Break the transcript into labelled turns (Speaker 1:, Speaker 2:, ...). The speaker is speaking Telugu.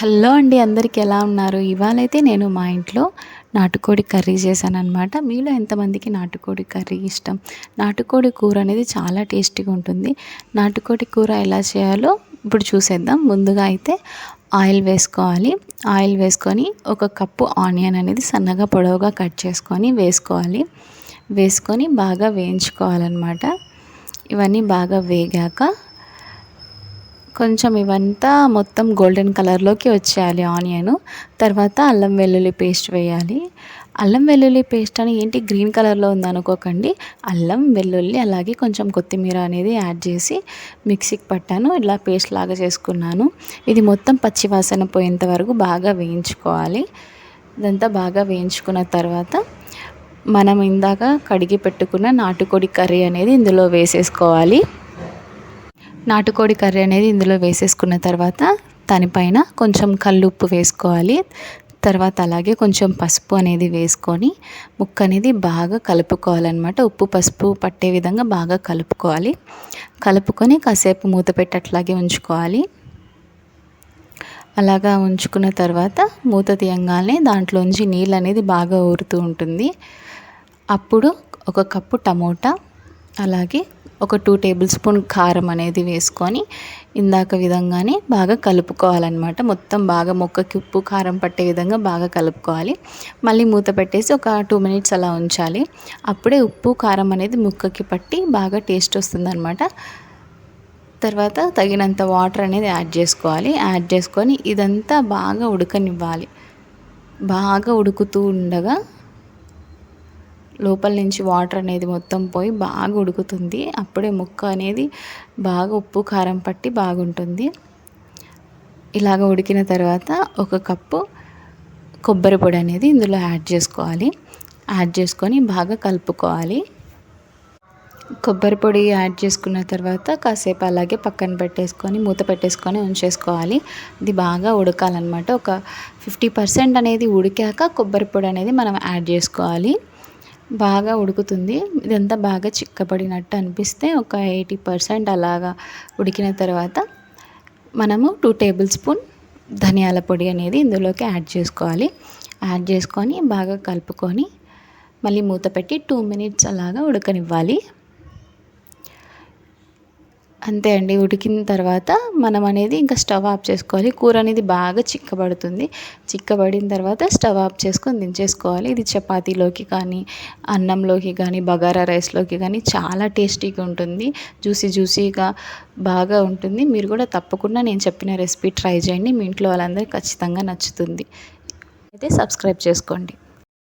Speaker 1: హలో అండి, అందరికీ ఎలా ఉన్నారు? ఇవాళైతే నేను మా ఇంట్లో నాటుకోడి కర్రీ చేశానన్నమాట. మీలో ఎంతమందికి నాటుకోడి కర్రీ ఇష్టం? నాటుకోడి కూర అనేది చాలా టేస్టీగా ఉంటుంది. నాటుకోడి కూర ఎలా చేయాలో ఇప్పుడు చూసేద్దాం. ముందుగా అయితే ఆయిల్ వేసుకోవాలి. ఆయిల్ వేసుకొని ఒక కప్పు ఆనియన్ అనేది సన్నగా పొడవుగా కట్ చేసుకొని వేసుకొని బాగా వేయించుకోవాలన్నమాట. ఇవన్నీ బాగా వేగాక కొంచెం ఇవంతా మొత్తం గోల్డెన్ కలర్లోకి వచ్చేయాలి ఆనియన్. తర్వాత అల్లం వెల్లుల్లి పేస్ట్ వేయాలి. అల్లం వెల్లుల్లి పేస్ట్ అని ఏంటి గ్రీన్ కలర్లో ఉందనుకోకండి. అల్లం వెల్లుల్లి అలాగే కొంచెం కొత్తిమీర అనేది యాడ్ చేసి మిక్సీకి పట్టాను. ఇలా పేస్ట్ లాగా చేసుకున్నాను. ఇది మొత్తం పచ్చివాసన పోయేంత వరకు బాగా వేయించుకోవాలి. ఇదంతా బాగా వేయించుకున్న తర్వాత మనం ఇందాక కడిగి పెట్టుకున్న నాటుకోడి కర్రీ అనేది ఇందులో వేసేసుకోవాలి. నాటుకోడి కర్రీ అనేది ఇందులో వేసేసుకున్న తర్వాత దానిపైన కొంచెం కల్లుప్పు వేసుకోవాలి. తర్వాత అలాగే కొంచెం పసుపు అనేది వేసుకొని ముక్క అనేది బాగా కలుపుకోవాలన్నమాట. ఉప్పు పసుపు పట్టే విధంగా బాగా కలుపుకొని కాసేపు మూత పెట్టి అట్లాగే ఉంచుకోవాలి. అలాగా ఉంచుకున్న తర్వాత మూత తీయంగానే దాంట్లోంచి నీళ్ళు అనేది బాగా ఊరుతూ ఉంటుంది. అప్పుడు ఒక కప్పు టమోటా అలాగే ఒక 2 టేబుల్ స్పూన్ కారం అనేది వేసుకొని ఇందాక విధంగానే బాగా కలుపుకోవాలన్నమాట. మొత్తం బాగా ముక్కకి ఉప్పు కారం పట్టే విధంగా బాగా కలుపుకోవాలి. మళ్ళీ మూత పెట్టేసి ఒక 2 మినిట్స్ అలా ఉంచాలి. అప్పుడే ఉప్పు కారం అనేది ముక్కకి పట్టి బాగా టేస్ట్ వస్తుందన్నమాట. తర్వాత తగినంత వాటర్ అనేది యాడ్ చేసుకొని ఇదంతా బాగా ఉడకనివ్వాలి. బాగా ఉడుకుతూ ఉండగా లోపల నుంచి వాటర్ అనేది మొత్తం పోయి బాగా ఉడుకుతుంది. అప్పుడే ముక్క అనేది బాగా ఉప్పు కారం పట్టి బాగుంటుంది. ఇలాగ ఉడికిన తర్వాత ఒక కప్పు కొబ్బరి పొడి అనేది ఇందులో యాడ్ చేసుకొని బాగా కలుపుకోవాలి. కొబ్బరి పొడి యాడ్ చేసుకున్న తర్వాత కాసేపు అలాగే పక్కన పెట్టేసుకొని మూత పెట్టేసుకొని ఉంచేసుకోవాలి. ఇది బాగా ఉడకాలన్నమాట. ఒక 50% అనేది ఉడికాక కొబ్బరి పొడి అనేది మనం యాడ్ చేసుకోవాలి. బాగా ఉడుకుతుంది. ఇదంతా బాగా చిక్కబడినట్టు అనిపిస్తే ఒక 80% అలాగా ఉడికిన తర్వాత మనము 2 టేబుల్ స్పూన్ ధనియాల పొడి అనేది ఇందులోకి యాడ్ చేసుకొని బాగా కలుపుకొని మళ్ళీ మూత పెట్టి 2 మినిట్స్ అలాగా ఉడకనివ్వాలి. అంతే అండి. ఉడికిన తర్వాత మనం అనేది ఇంకా స్టవ్ ఆఫ్ చేసుకోవాలి. కూర అనేది బాగా చిక్కబడిన తర్వాత స్టవ్ ఆఫ్ చేసుకొని దించేసుకోవాలి. ఇది చపాతీలోకి కానీ అన్నంలోకి కానీ బగారా రైస్లోకి కానీ చాలా టేస్టీగా ఉంటుంది. జ్యూసీగా బాగా ఉంటుంది. మీరు కూడా తప్పకుండా నేను చెప్పిన రెసిపీ ట్రై చేయండి. మీ ఇంట్లో వాళ్ళందరికీ ఖచ్చితంగా నచ్చుతుంది. అయితే సబ్స్క్రైబ్ చేసుకోండి.